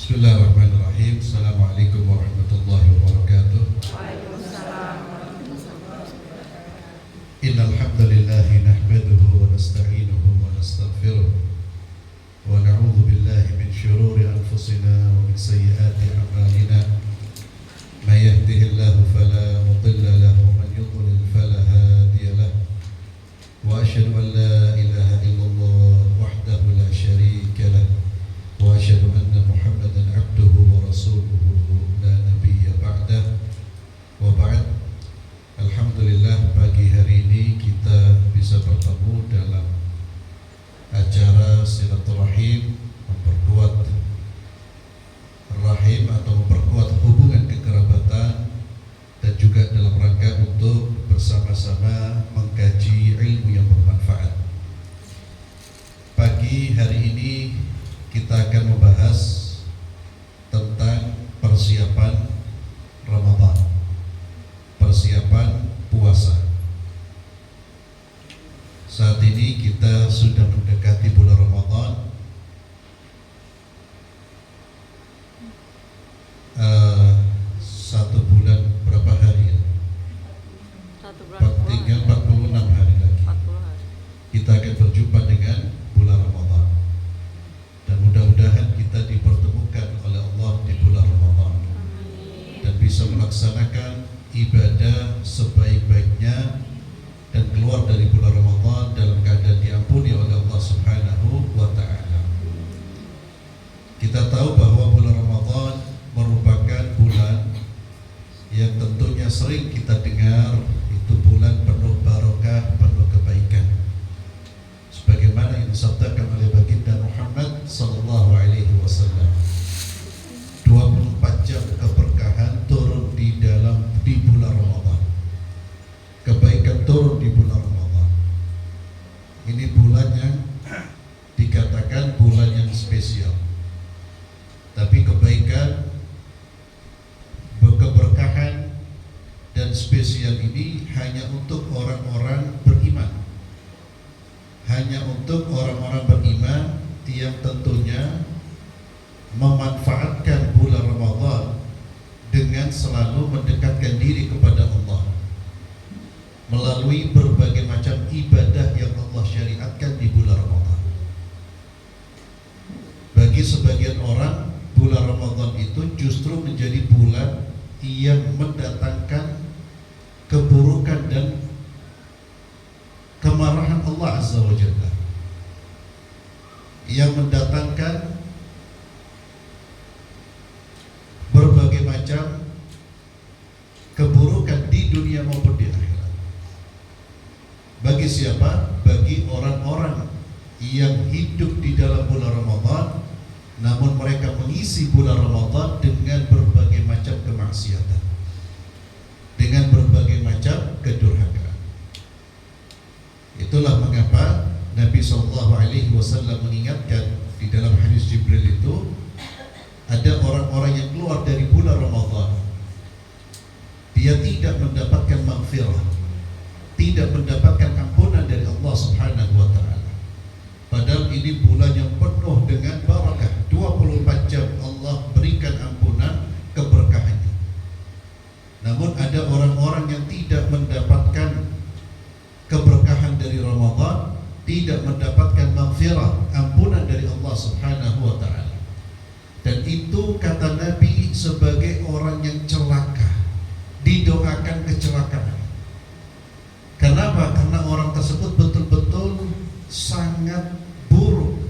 Bismillahirrahmanirrahim. Assalamualaikum warahmatullahi wabarakatuh. Waalaikumsalam. Innal hamdalillahi nahmaduhu wa nasta'inuhu wa nastaghfiruh wa na'udzu billahi min shururi anfusina wa min sayyiati a'malina. May yahdihillahu fala mudilla lahu wa man yudlil fala hadiya lahu. Wa asyhadu an la ilaha illallah wahdahu la syarika lahu wa asyhadu anna Muhammadan abduhu wa rasuluhu la nabiyya ba'dah. Wa ba'd. Alhamdulillah, pagi hari ini kita bisa bertemu dalam acara silaturahim, memperkuat rahim atau memperkuat hubungan kekerabatan, dan juga dalam rangka untuk bersama-sama mengkaji ilmu yang bermanfaat. Pagi hari ini kita akan membahas tentang persiapan Ramadan, persiapan puasa. Saat ini kita sudah mendekati bulan Ramadan. Satu bulan berapa hari ya? Tinggal 46 hari lagi. 40 hari. Kita akan berjumpa dengan bulan Ramadan. Dan mudah-mudahan kita dipertemukan oleh Allah di bulan Ramadan. Dan bisa melaksanakan ibadah sebaik-baiknya dan keluar dari bulan Ramadan dalam keadaan diampuni oleh Allah Subhanahu wa ta'ala. Kita tahu bahwa bulan Ramadan merupakan bulan yang tentunya sering kita dengar itu bulan penuh barokah, penuh kebaikan. Sebagaimana yang disabdakan oleh baginda Muhammad sallallahu alaihi wasallam, 24 jam keberkahan turun di bulan Ramadan. Kebaikan turun di bulan Ramadan. Ini bulan yang dikatakan bulan yang spesial. Tapi kebaikan, keberkahan dan spesial ini hanya untuk orang-orang beriman. Hanya untuk orang-orang beriman yang tentunya memanfaatkan bulan Ramadan dengan selalu mendekatkan diri kepada Allah melalui berbagai macam ibadah yang Allah syariatkan di bulan Ramadan. Bagi sebagian orang, bulan Ramadan itu justru menjadi bulan yang mendatangkan keburukan dan kemarahan Allah Azza wa Jalla, yang mendatangkan berbagai macam keburukan di dunia maupun di akhirat. Bagi siapa? Bagi orang-orang yang hidup di dalam bulan Ramadan, namun mereka mengisi bulan Ramadan dengan berbagai macam kemaksiatan, dengan berbagai macam kedurhakaan. Itulah mengapa Nabi SAW mengingatkan di dalam hadis Jibril itu, ada orang-orang yang keluar dari bulan Ramadan, dia tidak mendapatkan maghfirah, tidak mendapatkan ampunan dari Allah Subhanahu wa ta'ala. Padahal ini bulan yang penuh dengan barakah, 24 jam Allah berikan ampunan, keberkahannya. Namun ada orang-orang yang tidak mendapatkan keberkahan dari Ramadan, tidak mendapatkan maghfirah, ampunan dari Allah Subhanahu wa ta'ala. Dan itu kata Nabi sebagai orang yang celaka, didoakan kecelakaan. Kenapa? Karena orang tersebut betul-betul sangat buruk.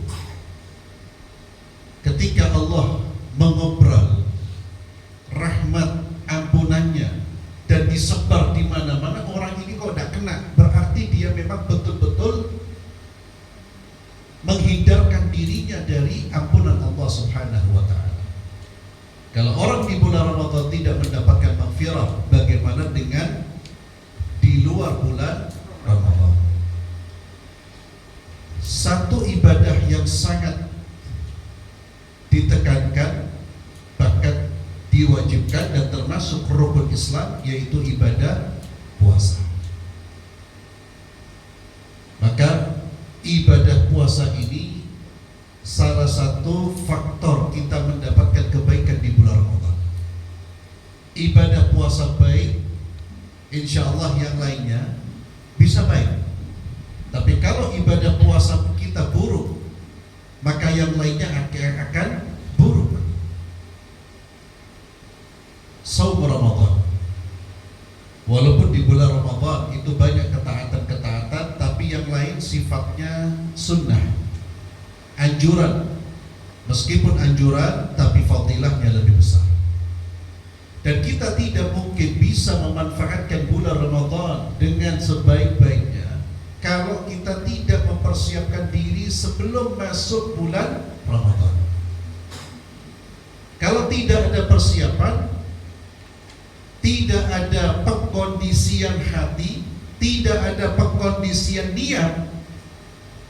Ketika Allah mengobrol rahmat ampunannya dan disebar di mana-mana, orang ini kok tidak kena, berarti dia memang betul-betul menghindarkan dirinya dari ampunan Allah Subhanahu wa ta'ala. Kalau orang di bulan Ramadan tidak mendapatkan maghfirah, bagaimana dengan di luar bulan Ramadan? Satu ibadah yang sangat ditekankan, bahkan diwajibkan dan termasuk rukun Islam, yaitu ibadah puasa. Maka ibadah puasa ini salah satu faktor kita mendapatkan puasa baik, insya Allah yang lainnya bisa baik. Tapi kalau ibadah puasa kita buruk, maka yang lainnya akan buruk. Saum Ramadan, walaupun di bulan Ramadan itu banyak ketaatan-ketaatan, tapi yang lain sifatnya sunnah, anjuran. Meskipun anjuran, tapi fadilahnya lebih besar. Dan kita tidak mungkin bisa memanfaatkan bulan Ramadan dengan sebaik-baiknya kalau kita tidak mempersiapkan diri sebelum masuk bulan Ramadan. Kalau tidak ada persiapan, tidak ada pengkondisian hati, tidak ada pengkondisian niat,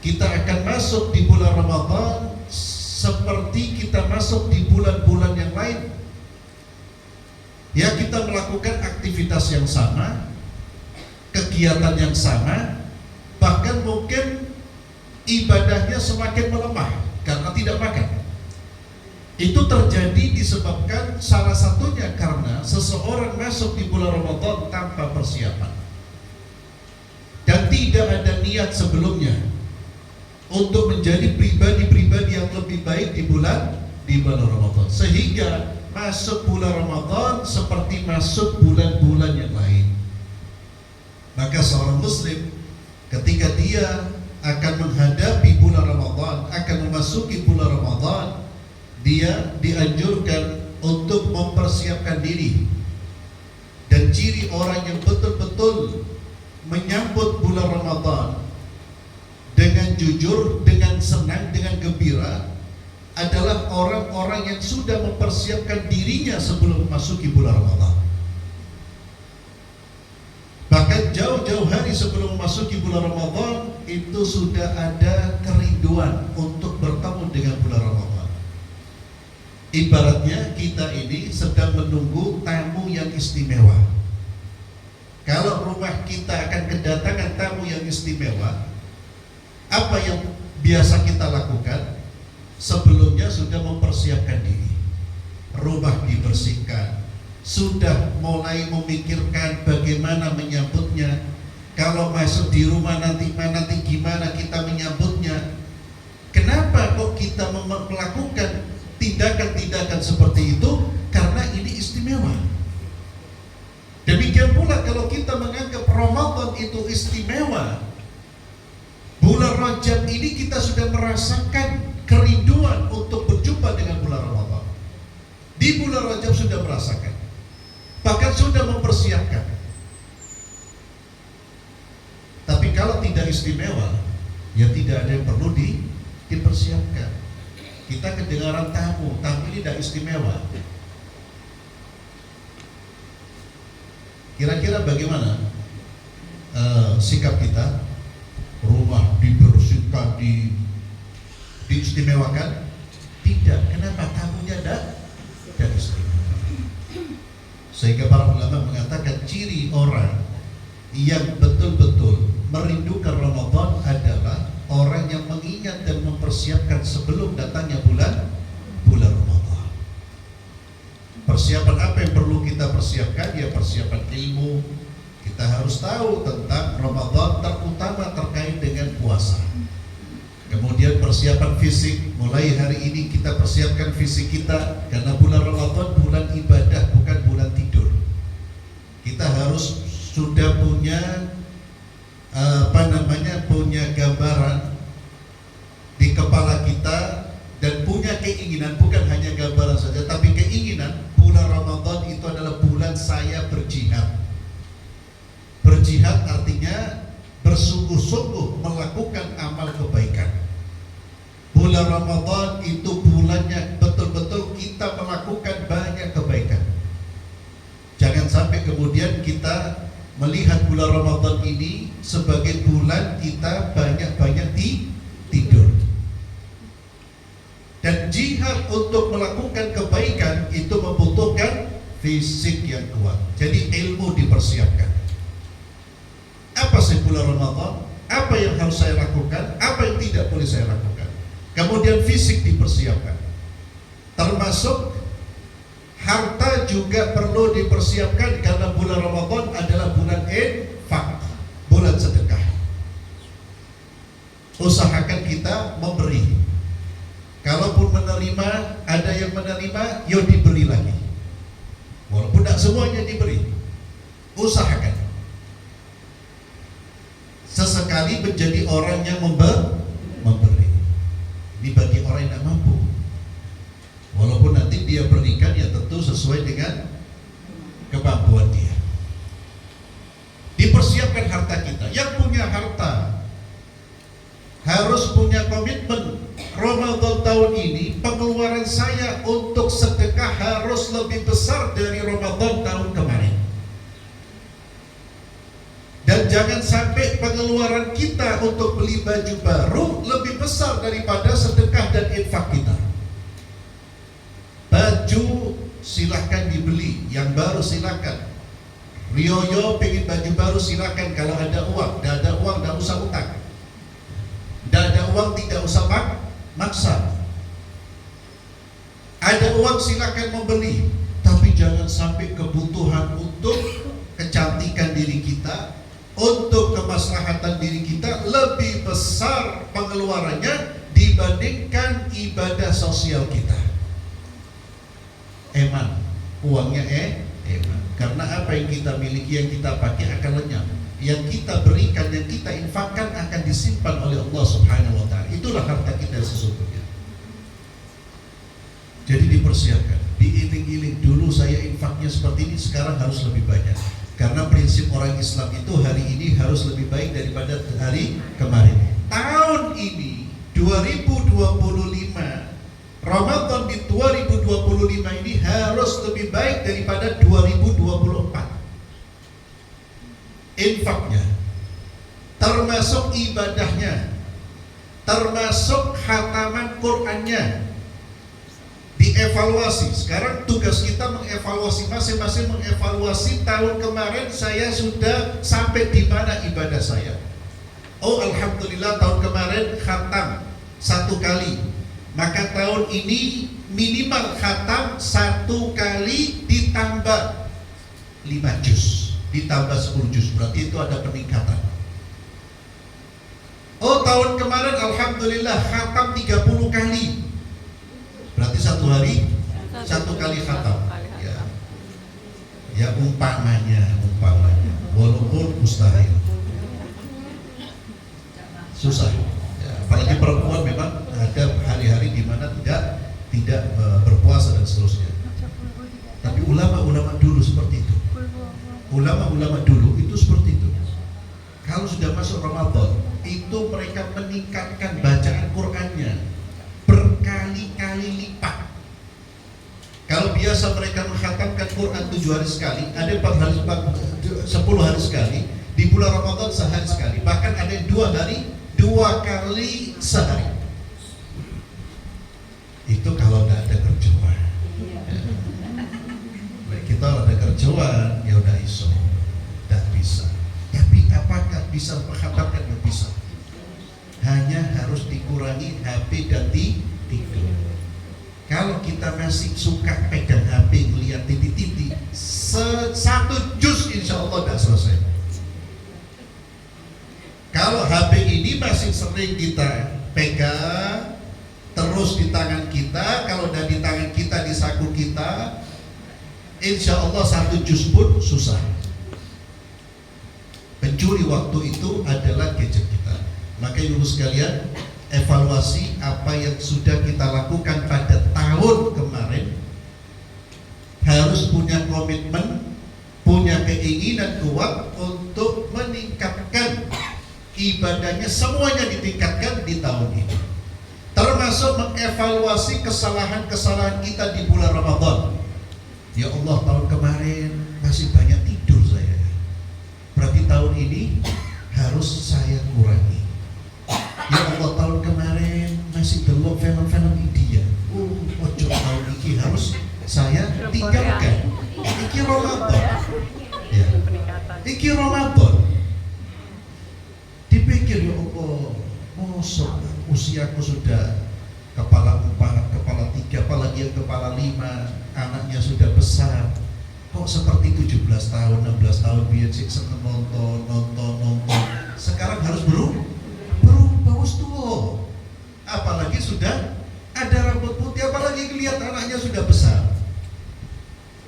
kita akan masuk di bulan Ramadan seperti kita masuk di bulan-bulan yang lain. Ya, kita melakukan aktivitas yang sama, kegiatan yang sama, bahkan mungkin ibadahnya semakin melemah karena tidak makan. Itu terjadi disebabkan salah satunya karena seseorang masuk di bulan Ramadan tanpa persiapan dan tidak ada niat sebelumnya untuk menjadi pribadi-pribadi yang lebih baik di bulan Ramadan, sehingga masuk bulan Ramadan seperti masuk bulan-bulan yang lain. Maka seorang muslim ketika dia akan menghadapi bulan Ramadan, akan memasuki bulan Ramadan, dia dianjurkan untuk mempersiapkan diri. Dan ciri orang yang betul-betul menyambut bulan Ramadan dengan jujur, dengan senang, dengan gembira adalah orang-orang yang sudah mempersiapkan dirinya sebelum memasuki bulan Ramadan. Bahkan jauh-jauh hari sebelum memasuki bulan Ramadan itu sudah ada kerinduan untuk bertemu dengan bulan Ramadan. Ibaratnya kita ini sedang menunggu tamu yang istimewa. Kalau rumah kita akan kedatangan tamu yang istimewa, apa yang biasa kita lakukan? Sebelumnya sudah mempersiapkan diri, rumah dibersihkan, sudah mulai memikirkan bagaimana menyambutnya. Kalau masuk di rumah nanti gimana kita menyambutnya. Kenapa kok kita melakukan tindakan-tindakan seperti itu? Karena ini istimewa. Demikian pula kalau kita menganggap Ramadan itu istimewa, bulan Rajab ini kita sudah merasakan kerinduan untuk berjumpa dengan bulan Ramadan. Di bulan Rajab sudah merasakan, bahkan sudah mempersiapkan. Tapi kalau tidak istimewa, ya tidak ada yang perlu dipersiapkan. Kita kedengaran tamu ini tidak istimewa. Kira-kira bagaimana sikap kita? Rumah dibersihkan, diistimewakan? Tidak. Kenapa? Tamunya dan istimewa. Sehingga para ulama mengatakan ciri orang yang betul-betul merindukan Ramadan adalah orang yang mengingat dan mempersiapkan sebelum datangnya bulan Ramadan. Persiapan apa yang perlu kita persiapkan? Ya persiapan ilmu. Kita harus tahu tentang Ramadan, terutama terkait dengan puasa. Kemudian persiapan fisik, mulai hari ini kita persiapkan fisik kita, karena bulan Ramadan bulan ibadah, bukan bulan tidur. Kita harus sudah punya punya gambaran di kepala kita dan punya keinginan, bukan hanya gambaran saja, tapi keinginan bulan Ramadan itu adalah bulan saya berjihad. Berjihad artinya bersungguh-sungguh melakukan amal kebaikan. Bulan Ramadan itu bulannya betul-betul kita melakukan banyak kebaikan. Jangan sampai kemudian kita melihat bulan Ramadan ini sebagai bulan kita banyak-banyak tidur. Dan jihad untuk melakukan kebaikan itu membutuhkan fisik yang kuat. Jadi ilmu dipersiapkan. Apa sih bulan Ramadan? Apa yang harus saya lakukan? Apa yang tidak boleh saya lakukan? Kemudian fisik dipersiapkan. Termasuk Harta juga perlu dipersiapkan karena bulan Ramadan adalah bulan infak, bulan sedekah. Usahakan kita memberi. Kalaupun menerima, ada yang menerima, yo diberi lagi. Walaupun tidak semuanya diberi, usahakan. Sesekali menjadi orang yang memberi. Ini bagi orang yang tidak mampu. Walaupun nanti dia berikan ya tentu sesuai dengan kemampuan dia. Dipersiapkan harta kita. Yang punya harta harus punya komitmen. Ramadan tahun ini pengeluaran saya untuk sedekah harus lebih besar dari Ramadan tahun kemarin. Dan jangan sampai pengeluaran kita untuk beli baju baru lebih besar daripada sedekah dan infak kita. Baju silahkan dibeli, yang baru silahkan. Rioyo pengen baju baru silahkan kalau ada uang. Tidak ada uang, tidak usah utang. Tidak ada uang, tidak usah maksa. Ada uang silahkan membeli, tapi jangan sampai kebutuhan untuk kecantikan diri kita, untuk kemaslahatan diri kita lebih besar pengeluarannya dibandingkan ibadah sosial kita. Eman, uangnya eman. Karena apa yang kita miliki, yang kita pakai akan lenyap. Yang kita berikan, yang kita infakkan akan disimpan oleh Allah Subhanahu wa Ta'ala. Itulah harta kita sesungguhnya. Jadi dipersiapkan, diiling-iling. Dulu saya infaknya seperti ini, sekarang harus lebih banyak. Karena prinsip orang Islam itu hari ini harus lebih baik daripada hari kemarin. Tahun ini 2025, Ramadan di 2025 ini harus lebih baik daripada 2024. Infaknya, termasuk ibadahnya, termasuk khataman Qur'annya, dievaluasi. Sekarang tugas kita mengevaluasi, masing-masing mengevaluasi tahun kemarin saya sudah sampai di mana ibadah saya. Oh alhamdulillah tahun kemarin khatam 1 kali. Maka tahun ini minimal khatam 1 kali ditambah 5 juz, ditambah 10 juz, berarti itu ada peningkatan. Oh tahun kemarin alhamdulillah khatam 30 kali, berarti 1 hari 1 kali khatam. Ya umpamanya, walaupun mustahil, susah. Apalagi perempuan memang ada hari-hari di mana tidak berpuasa dan seterusnya. Tapi ulama-ulama dulu seperti itu. Ulama-ulama dulu itu seperti itu. Kalau sudah masuk Ramadan, itu mereka meningkatkan bacaan Qur'annya berkali-kali lipat. Kalau biasa mereka mengkhatamkan Quran 7 hari sekali, ada 4 hari, 10 hari sekali. Di bulan Ramadan sehari sekali. Bahkan ada 2 hari 2 kali sehari. Itu kalau tidak ada kerjaan. Baik, kita ada kerjaan, ya udah iso, tidak bisa. Tapi apakah bisa mengkhatamkan? Tidak bisa. Hanya harus dikurangi HP dan tidur. Kalau kita masih suka pegang HP, melihat titik-titik, 1 juz insya Allah tidak selesai. Kalau HP ini masih sering kita pegang terus di tangan kita, kalau udah di tangan kita, di saku kita, insya Allah 1 juz pun susah. Pencuri waktu itu adalah gadget kita. Maka ibu sekalian, evaluasi apa yang sudah kita lakukan pada tahun kemarin, harus punya komitmen, punya keinginan kuat untuk meningkatkan ibadahnya, semuanya ditingkatkan di tahun ini. Termasuk mengevaluasi kesalahan-kesalahan kita di bulan Ramadan. Ya Allah, tahun kemarin masih banyak tidur saya, berarti tahun ini harus saya kurangi. Ya Allah, tahun kemarin masih delok film-film India, ojo tahun ini harus saya tinggalkan. Iki Ramadan, ya, iki Ramadan. Dipikir, ya Allah, mosok usiaku sudah kepala 4, kepala 3, apalagi apalagi yang kepala 5, anaknya sudah besar, kok seperti 17 tahun, 16 tahun biar sih seneng nonton. Sekarang harus berubah tua. Apalagi sudah ada rambut putih, apalagi lihat anaknya sudah besar.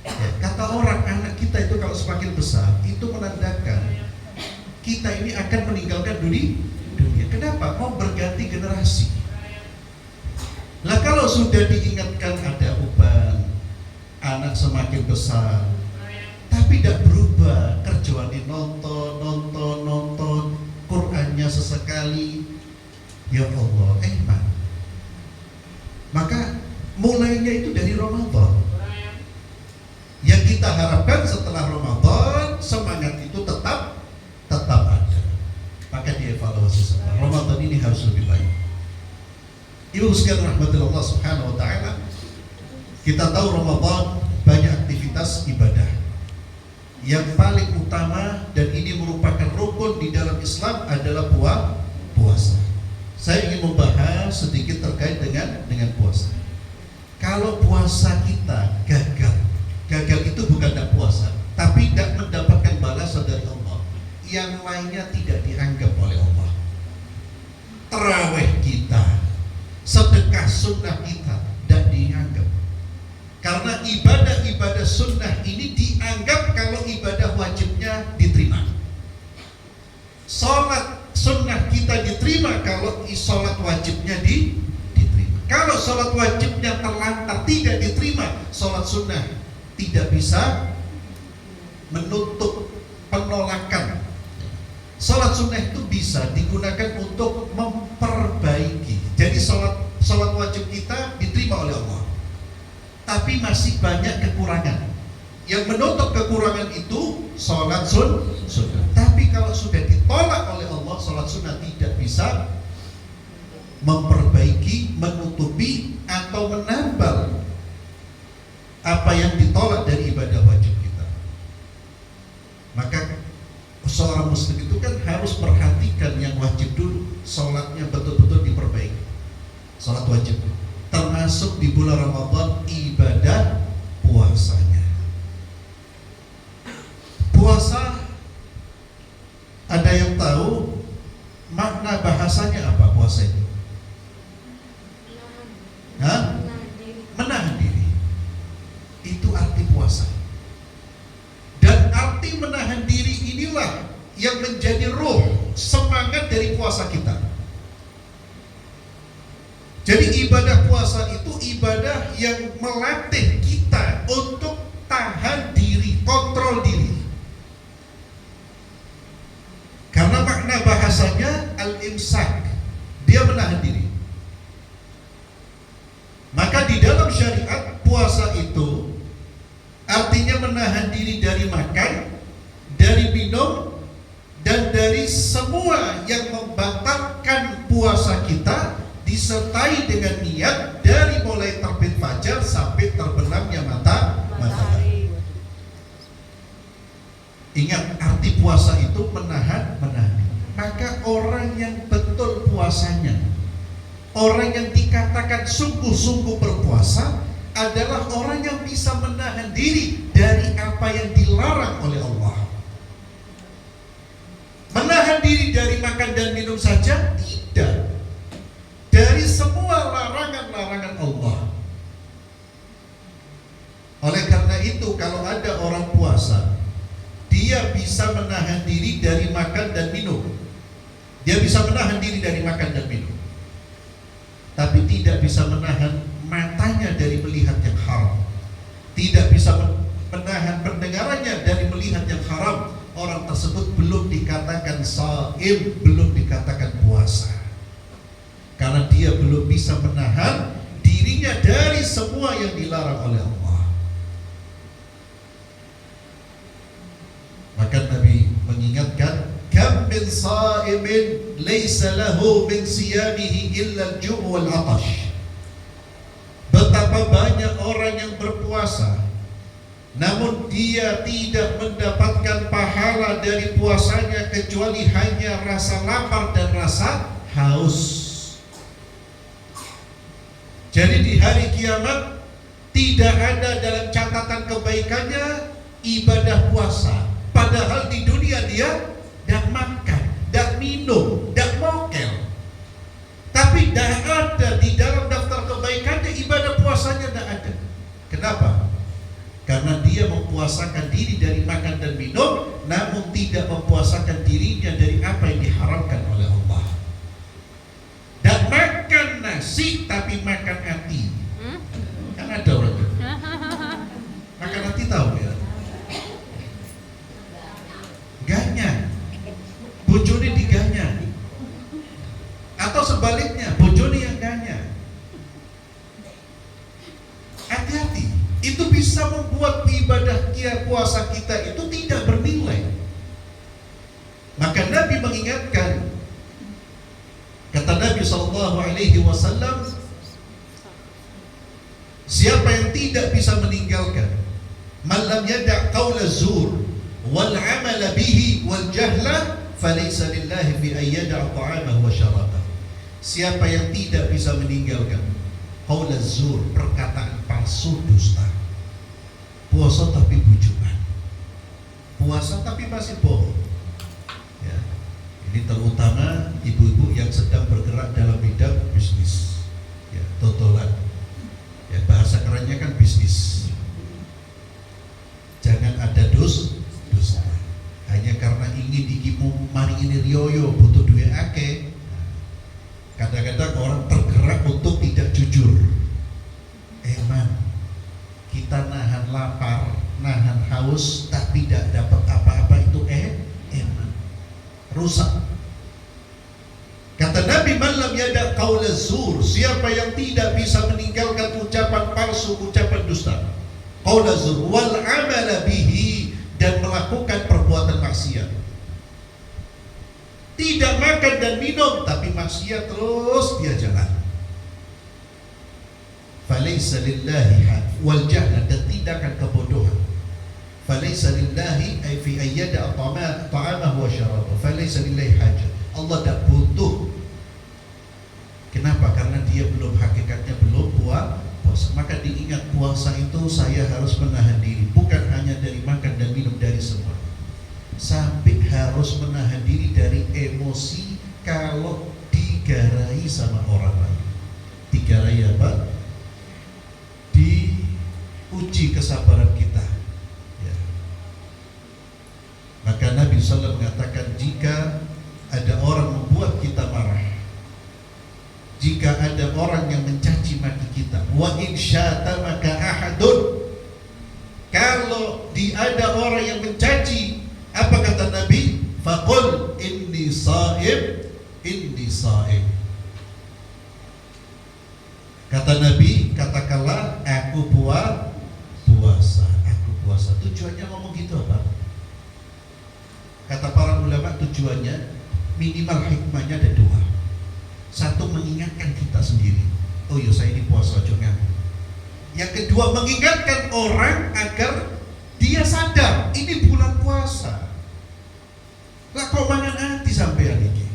Ya, kata orang, anak kita itu kalau semakin besar, itu menandakan kita ini akan meninggalkan dunia. Kenapa? Mau berganti generasi. Lah kalau sudah diingatkan ada uban, anak semakin besar, tapi tidak berubah, kerjaan di nonton, Qur'annya sesekali, ya Allah, maka mulainya itu dari Ramadan. Yang kita harapkan setelah Ramadan, semangat itu tetap ada. Maka dievaluasi semua. Ramadan ini harus lebih baik. Ibu sekalian rahmatullah subhanahu wa ta'ala, kita tahu Ramadan banyak aktivitas ibadah. Yang paling utama dan ini merupakan rukun di dalam Islam adalah puasa. Saya ingin membahas sedikit terkait dengan puasa. Kalau puasa kita gagal itu bukan tidak puasa, tapi tidak mendapatkan balasan dari Allah. Yang lainnya tidak dianggap oleh Allah. Tarawih kita, sedekah sunnah kita tidak dianggap. Karena ibadah-ibadah sunnah ini dianggap kalau ibadah wajibnya diterima. Sholat sunnah kita diterima kalau sholat wajibnya diterima. Kalau sholat wajibnya terlantar tidak diterima, sholat sunnah tidak bisa menutup penolakan. Sholat sunnah itu bisa digunakan untuk memperbaiki. Jadi sholat wajib kita diterima oleh Allah, tapi masih banyak kekurangan. Yang menutup kekurangan itu sholat sunnah. Tapi kalau sudah ditolak oleh Allah, sholat sunnah tidak bisa memperbaiki, menutupi atau menambal apa yang ditolak dari ibadah wajib kita. Maka seorang muslim itu kan harus perhatikan yang wajib dulu, sholatnya betul-betul diperbaiki. Sholat wajib termasuk di bulan Ramadan ibadah puasanya. Puasa, ada yang tahu makna bahasanya apa puasa itu? Menahan diri. Itu arti puasa. Dan arti menahan diri inilah yang menjadi ruh, semangat dari puasa kita. Jadi ibadah puasa itu ibadah yang melatih kita untuk tahan diri, kontrol diri. Karena makna bahasanya al-imsak, dia menahan diri. Maka di dalam syariat puasa itu artinya menahan diri dari makan, dari minum, dan dari semua yang membatalkan puasa kita, disertai dengan niat dari mulai terbit fajar sampai terbenamnya matahari. Ingat, arti puasa itu menahan. Maka orang yang betul puasanya, orang yang dikatakan sungguh-sungguh berpuasa, adalah orang yang bisa menahan diri dari apa yang dilarang oleh Allah. Menahan diri dari makan dan minum saja tidak, dari semua larangan-larangan Allah. Oleh karena itu, kalau ada orang puasa, dia bisa menahan diri dari makan dan minum. Dia bisa menahan diri dari makan dan minum, tapi tidak bisa menahan matanya dari melihat yang haram. Tidak bisa menahan pendengarannya dari melihat yang haram. Orang tersebut belum dikatakan shaim, belum dikatakan puasa. Karena dia belum bisa menahan dirinya dari semua yang dilarang oleh Allah. Maka Nabi mengingatkan, kam min sha'imin laysa lahu min siyamihi illa al-ju' wal 'atash. Betapa banyak orang yang berpuasa, namun dia tidak mendapatkan pahala dari puasanya kecuali hanya rasa lapar dan rasa haus. Jadi di hari kiamat Tidak ada dalam catatan kebaikannya ibadah puasa. Padahal di dunia dia tidak makan, tidak minum, tidak mokel. Tapi tidak ada di dalam daftar kebaikannya ibadah puasanya, tidak ada. Kenapa? Karena dia mempuasakan diri dari makan dan minum, namun tidak mempuasakan dirinya dari apa yang diharamkan oleh Allah. Dan makan nasi tapi makan hati. Kan ada orang itu. Makan hati tahu ya? Ganya, bojone diganya. Atau sebaliknya, bojone yang ganya. Hati-hati, itu bisa membuat ibadah puasa kita itu tidak bernilai. Maka Nabi mengingatkan, kata Nabi SAW, siapa yang tidak bisa meninggalkan man lam yada' qaula zur wal amala bihi wal jahla falaysa lillahi fi an yada'a ta'amahu wa syarabahu. Siapa yang tidak bisa meninggalkan qaula zur, perkataan palsu, dusta, puasa tapi bujukan, puasa tapi masih bohong ya. Ini terutama ibu-ibu yang sedang bergerak dalam bidang bisnis ya, totolan ya, bahasa kerennya kan bisnis. Jangan ada dusta hanya karena ingin ikimu mari ini rioyo butuh duit ake. Kadang-kadang orang tergerak untuk tidak jujur. Man, kita nahan lapar, nahan haus, tapi tidak dapat apa-apa itu man, rusak. Kata Nabi, man lam yada' qaula zur, siapa yang tidak bisa meninggalkan ucapan palsu, ucapan dusta, qaula zur wal amala bihi, dan melakukan perbuatan maksiat. Tidak makan dan minum tapi maksiat terus dia jalan. Falaysa lillahi wal jahla, dan tindakan kebodohan. Falaysa lillahi ay fi ayyada ta'amahu wa syarabahu. Falaysa lillahi hajat. Allah tak butuh. Kenapa? Karena dia belum, hakikatnya belum puasa. Maka diingat, puasa itu saya harus menahan diri, bukan hanya dari makan dan minum, dari semua. Sampai harus menahan diri dari emosi kalau digarai sama orang lain. Digarai apa? Diuji kesabaran kita ya. Maka Nabi SAW mengatakan, jika ada orang membuat kita marah, jika ada orang yang mencaci maki kita, wa in syatamaka ahadun, kalau ada orang yang mencaci, apa kata Nabi? Faqul inni sha'im, inni sha'im. Kata Nabi, katakanlah aku puasa, aku puasa. Tujuannya ngomong gitu apa? Kata para ulama, tujuannya minimal hikmahnya ada dua. Satu, mengingatkan kita sendiri, oh iya saya ini puasa jangan. Yang kedua, mengingatkan orang agar dia sadar ini bulan puasa. Lah kok mangan hati sampai hari ini.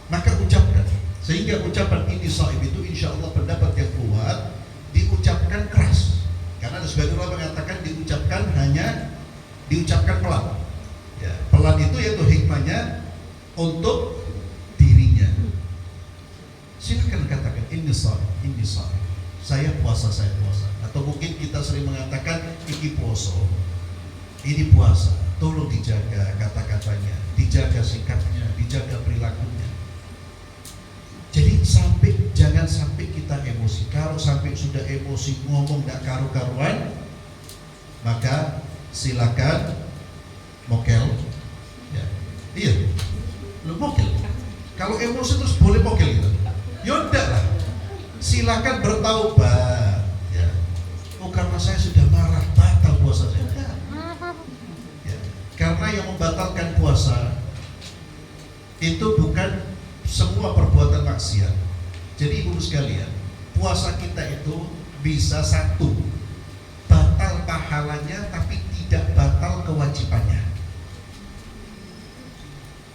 Maka ucapkan. Sehingga ucapan ini shaim itu insya Allah pendapat yang kuat, diucapkan keras. Karena ada sebagian ulama mengatakan diucapkan pelan. Ya, pelan itu yaitu hikmahnya untuk dirinya. Silakan katakan ini shaim, ini shaim. Saya puasa, saya puasa. Atau mungkin kita sering mengatakan iki poso, ini puasa. Tolong dijaga kata-katanya, dijaga sikapnya, dijaga perilakunya. Jadi jangan sampai kita emosi. Kalau sampai sudah emosi, ngomong gak karu-karuan, maka silakan mokel. Ya. Iya, lu mokel. Kalau emosi terus boleh mokel gitu. Yaudah lah, silakan bertaubat. Ya. Oh karena saya sudah marah, batal puasa saya. Ya. Karena yang membatalkan puasa itu bukan semua perbuatan maksiat. Jadi ibu sekalian, puasa kita itu bisa satu, batal pahalanya tapi tidak batal kewajibannya.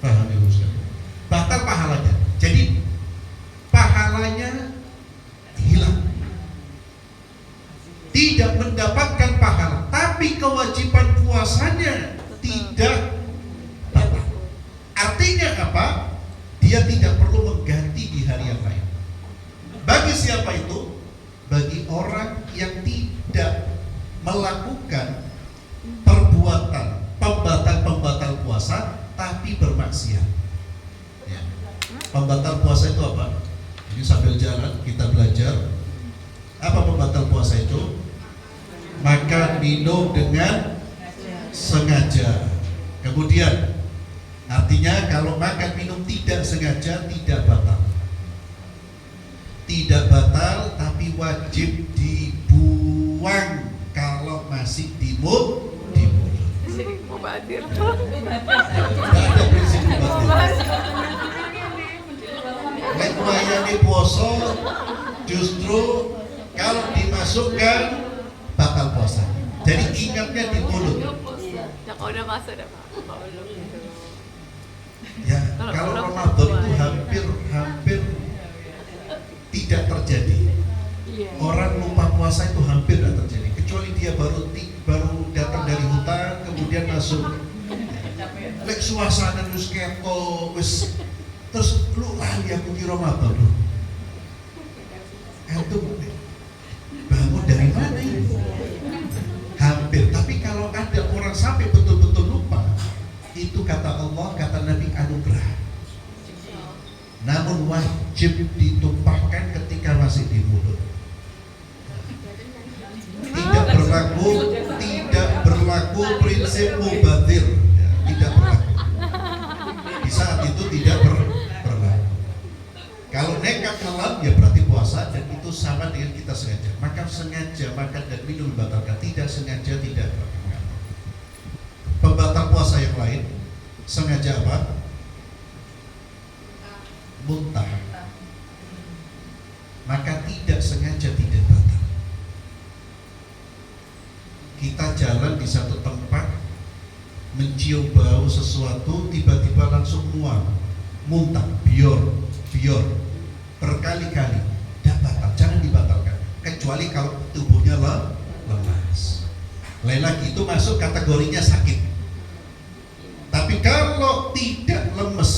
Paham ibu sekalian? Batal pahalanya. Jadi pahalanya hilang. tidak mendapatkan pahala, tapi kewajiban puasanya tidak batal. Artinya apa? Dia tidak perlu mengganti di hari yang lain. Bagi siapa itu? Bagi orang yang tidak melakukan perbuatan pembatal puasa tapi bermaksiat. Ya. Pembatal puasa itu apa? Ini sambil jalan kita belajar. Apa pembatal puasa itu? Makan minum dengan sengaja. Kemudian artinya kalau makan minum tidak sengaja tidak batal. Tidak batal tapi wajib dibuang kalau masih di mulut. Mubadir. Tidak ada prinsip mubadir. Lek wayane poso justru kalau dimasukkan batal puasa. Jadi ingatnya di mulut. Ya kalau udah masuk dah Pak. Ya, kalau Ramadan itu hampir tidak terjadi. Orang lupa puasa itu hampir tidak terjadi, kecuali dia baru datang dari hutan kemudian masuk. Lek suasana wis keto wis terus lu lali aku di Ramadan tuh. Antum bangun dari mana ini? Hampir. Tapi kalau ada orang sampai betul-betul lupa, itu kata Allah, kata Nabi anugerah. Namun wajib ditumpahkan ketika masih di mulut. Tidak berlaku prinsip mubadir. Ya, tidak berlaku. Di saat itu tidak berlaku. Kalau nekat telat ya berarti puasa, dan itu sama dengan kita sengaja. Maka sengaja makan dan minum membatalkan, tidak sengaja tidak berlaku. Pembatal puasa yang lain sengaja apa? Muntah. Maka tidak sengaja tidak batal. Kita jalan di satu tempat, mencium bau sesuatu, tiba-tiba langsung mual, muntah, bior, berkali-kali, tidak batal, jangan dibatalkan, kecuali kalau tubuhnya lemas. Lain lagi itu masuk kategorinya sakit. Tapi kalau tidak lemes,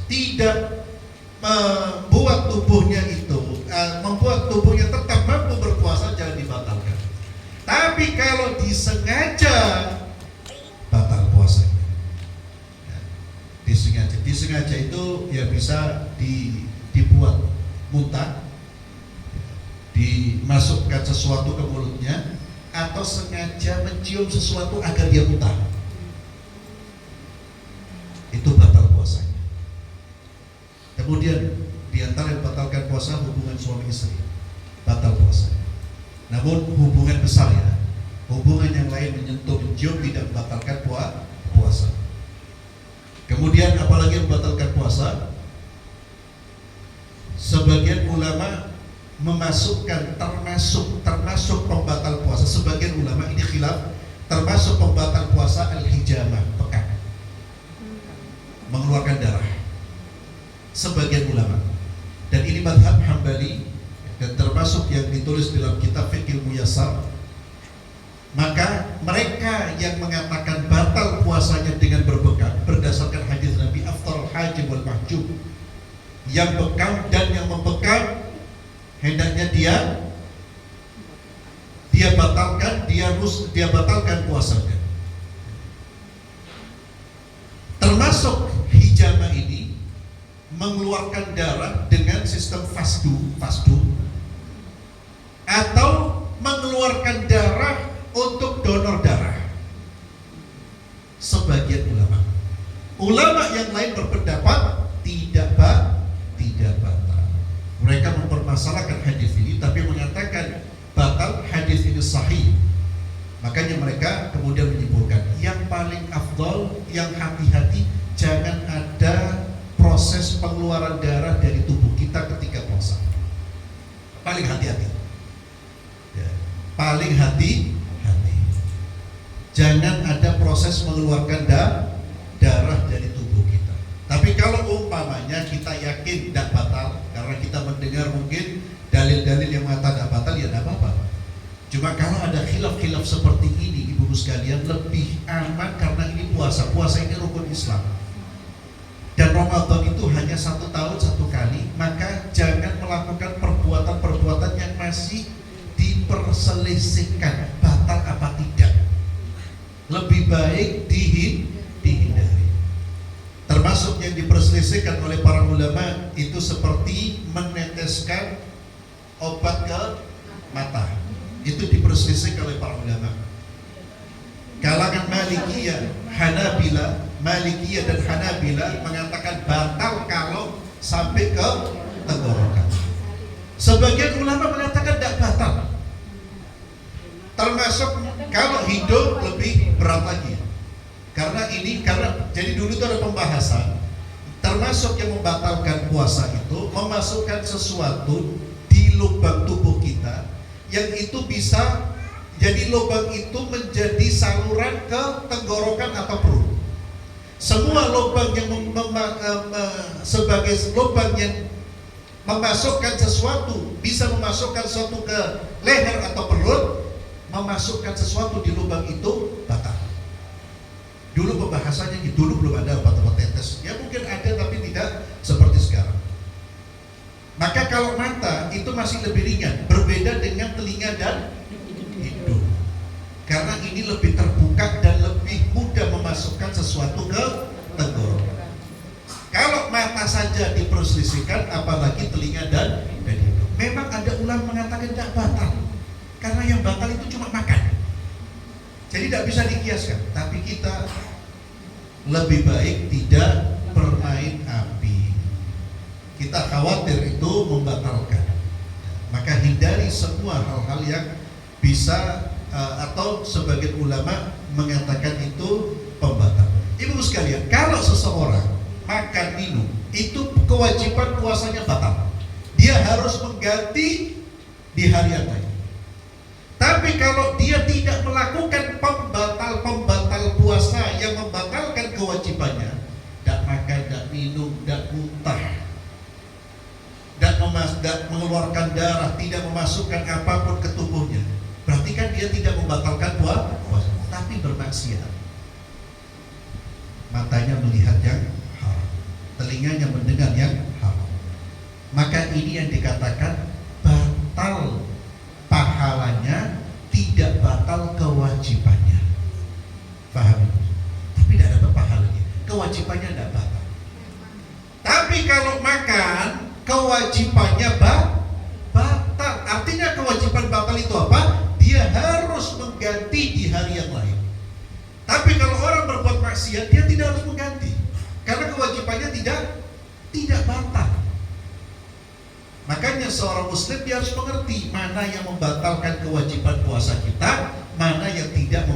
tidak membuat tubuhnya tetap mampu berpuasa, jangan dibatalkan. Tapi kalau disengaja, batal puasanya. Ya, disengaja itu ya bisa dibuat muntah, dimasukkan sesuatu ke mulutnya, atau sengaja mencium sesuatu agar dia muntah. Itu batal puasanya. Kemudian diantara yang batalkan puasa hubungan suami istri, batal puasanya. Namun hubungan besar ya, hubungan yang lain menyentuh, mencium tidak membatalkan puasa. Kemudian apalagi membatalkan puasa? Sebagian ulama memasukkan termasuk pembatal puasa. Sebagian ulama ini khilaf, termasuk pembatal puasa al-hijamah, pekan, mengeluarkan darah. Sebagian ulama, dan ini mazhab Hambali dan termasuk yang ditulis dalam kitab Fiqh Muyassar. Maka mereka yang mengatakan batal puasanya dengan berbekam berdasarkan hadis Nabi aftarul haji wal mahjub, yang bekam dan yang membekam hendaknya dia batalkan puasanya. Termasuk hijamah ini mengeluarkan darah dengan sistem fasdu atau mengeluarkan darah untuk donor darah. Sebagian ulama yang lain berpendapat tidak batal. Mereka mempermasalahkan hadis ini tapi mengatakan batal, hadis ini sahih. Makanya mereka kemudian menyimpulkan yang paling afdal, yang hati-hati, jangan ada proses pengeluaran darah dari tubuh kita ketika puasa. Paling hati-hati ya, paling hati-hati. Jangan ada proses mengeluarkan darah dari tubuh kita. Tapi kalau umpamanya kita yakin tidak batal, karena kita mendengar mungkin dalil-dalil yang mengatakan tidak batal, ya tidak apa-apa. Cuma kalau ada khilaf-khilaf seperti ini, ibu sekalian, lebih aman karena ini puasa. Puasa ini rukun Islam. Dan Ramadan itu hanya 1 tahun 1 kali, maka jangan melakukan perbuatan-perbuatan yang masih diperselisihkan batal apa tidak. Lebih baik dihindari. Termasuk yang diperselisihkan oleh para ulama itu seperti meneteskan obat ke mata. Itu diperselisihkan oleh para ulama. Kalangan Malikiyah dan Hanabila mengatakan batal kalau sampai ke tenggorokan. Sebagian ulama mengatakan tidak batal. Termasuk kalau hidung lebih berat lagi. Karena jadi dulu itu ada pembahasan, termasuk yang membatalkan puasa itu memasukkan sesuatu di lubang tubuh kita yang itu bisa jadi lubang itu menjadi saluran ke tenggorokan atau perut. Semua lubang yang sebagai lubang yang memasukkan sesuatu, bisa memasukkan sesuatu ke leher atau perut, memasukkan sesuatu di lubang itu batal. Dulu pembahasannya gitu, dulu belum ada obat-obat tetes. Ya mungkin ada tapi tidak seperti sekarang. Maka kalau mata itu masih lebih ringan, berbeda dengan telinga dan hidung. Karena ini lebih terbuka dan lebih mudah memasukkan sesuatu ke tenggorokan. Kalau mata saja diperselisihkan, apalagi telinga dan hidung. Memang ada ulama mengatakan tidak batal, karena yang batal itu cuma makan. Jadi tidak bisa dikiaskan. Tapi kita lebih baik tidak bermain api. Kita khawatir itu membatalkan. Maka hindari semua hal-hal yang bisa atau sebagian ulama mengatakan itu pembatal. Ibu sekalian, kalau seseorang makan minum itu kewajiban puasanya batal. Dia harus mengganti di hari yang lain. Tapi kalau dia tidak melakukan pembatal puasa yang membatalkan kewajibannya, tidak makan, tidak minum, tidak muntah, tidak mengeluarkan darah, tidak memasukkan apapun ke tubuhnya, berarti kan dia tidak membatalkan puasa, tapi bermaksiat. Matanya melihat yang haram, telinganya mendengar yang haram. Maka ini yang dikatakan batal pahalanya, tidak batal kewajibannya. Paham? Tapi tidak dapat pahalanya, kewajibannya tidak batal. Tapi kalau makan, kewajibannya batal. Artinya kewajiban batal itu apa? Dia harus mengganti di hari yang lain. Tapi kalau orang berbuat maksiat, dia tidak harus mengganti, karena kewajibannya tidak batal. Makanya seorang muslim dia harus mengerti mana yang membatalkan kewajiban puasa kita, mana yang tidak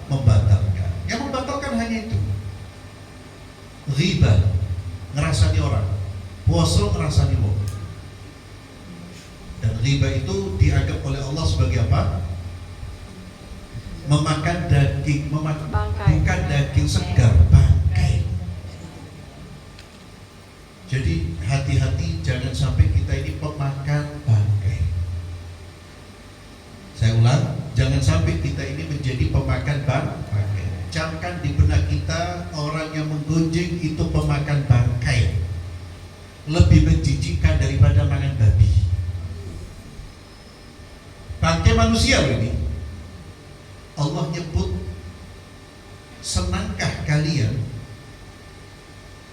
membatalkan. Yang membatalkan hanya itu. Ghibah, ngerasani orang. Puasa ngerasani wong. Dan ghibah itu dianggap oleh Allah sebagai apa? Memakan daging, bukan daging segar, bangkai. Jadi hati-hati, jangan sampai kita ini pemakan bangkai. Saya ulang, jangan sampai kita ini menjadi pemakan bangkai. Camkan di benak kita, orang yang menggunjing itu pemakan bangkai, lebih menjijikkan daripada makan babi. Bangkai manusia ini. Allah nyebut, senangkah kalian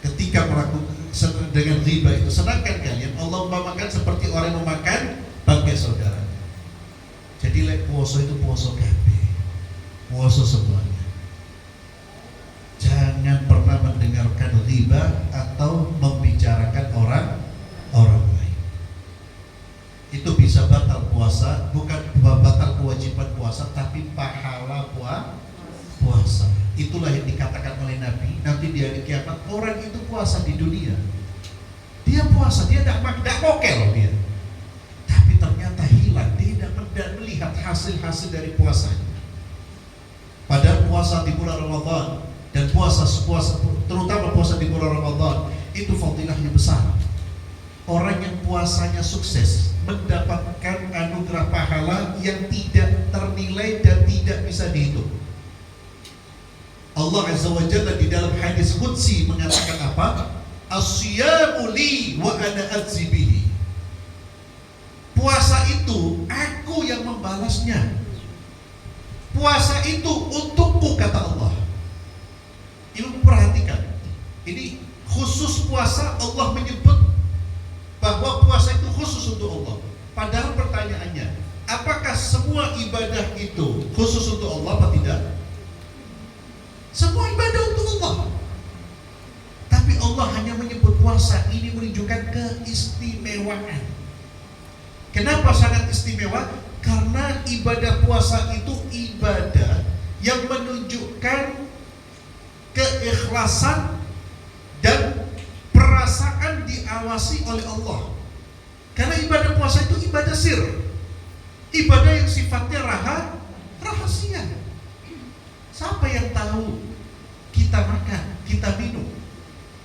ketika melakukan dengan riba itu? Senangkan kalian? Allah umpamakan seperti orang yang memakan bangkai saudara. Jadi puasa itu puasa kabeh, puasa semuanya. Jangan pernah mendengarkan riba atau membicarakan orang lain. Itu bisa batal puasa, bukan batal kewajiban puasa, tapi pahala puasa. Itulah yang dikatakan oleh Nabi, nanti di hari kiamat orang itu puasa di dunia. Dia puasa, dia tidak mokel dia. Tapi ternyata hilang, dia tidak melihat hasil-hasil dari puasanya. Padahal puasa di bulan Ramadan dan puasa terutama puasa di bulan Ramadan itu fadilahnya besar. Orang yang puasanya sukses, mendapatkan anugerah pahala yang tidak ternilai dan tidak bisa dihitung. Allah Azza wa Jalla di dalam hadis qudsi mengatakan apa? As-siyamu li wa ana ajzi bihi. Puasa itu aku yang membalasnya. Puasa itu untukku, kata Allah. Ibu perhatikan, ini khusus puasa. Allah menyebut bahwa puasa itu khusus untuk Allah. Padahal pertanyaannya, apakah semua ibadah itu khusus untuk Allah atau tidak? Semua ibadah untuk Allah. Tapi Allah hanya menyebut puasa. Ini menunjukkan keistimewaan. Kenapa sangat istimewa? Karena ibadah puasa itu ibadah yang menunjukkan keikhlasan dan perasaan diawasi oleh Allah. Karena ibadah puasa itu ibadah sir, ibadah yang sifatnya rahasia. Siapa yang tahu kita makan, kita minum,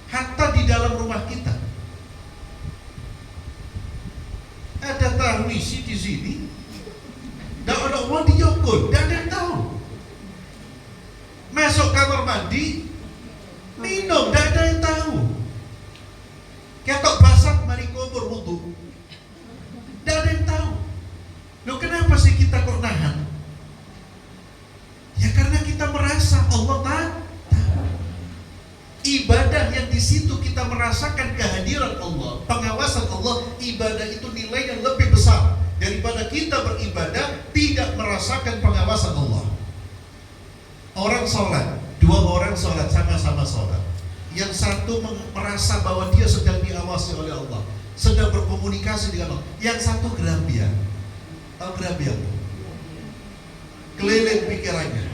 hatta di dalam rumah kita. Ada tarwisi di sini, dan ada orang di Yogyakarta, tidak ada yang tahu. Masuk kamar mandi, minum, tidak ada yang tahu. Ketok basah, mari kubur wudu, tidak ada yang tahu. Loh, kenapa sih kita kok nahan? Ya karena kita merasa Allah tahu. Ibadah yang di situ kita merasakan kehadiran Allah, pengawasan Allah, ibadah itu nilai yang lebih besar daripada kita beribadah tidak merasakan pengawasan Allah. Orang sholat, dua orang sholat, sama-sama sholat. Yang satu merasa bahwa dia sedang diawasi oleh Allah, sedang berkomunikasi dengan Allah. Yang satu gerambian. Tahu gerambian? Keliling pikirannya.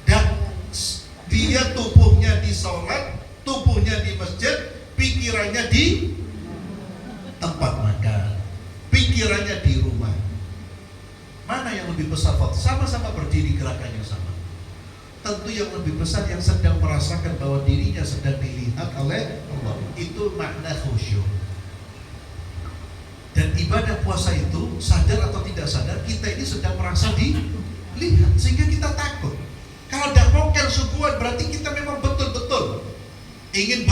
Dan dia tubuhnya di sholat, tubuhnya di masjid, pikirannya di tempat makan, pikirannya di rumah. Mana yang lebih besar? Sama-sama berdiri, gerakannya sama. Tentu yang lebih besar yang sedang merasakan bahwa dirinya sedang dilihat oleh Allah. Itu makna khusyuk. Dan ibadah puasa itu, sadar atau tidak sadar, kita ini sedang merasa dilihat, sehingga kita takut. Kalau tidak mungkin subuhan, berarti kita memang betul-betul ingin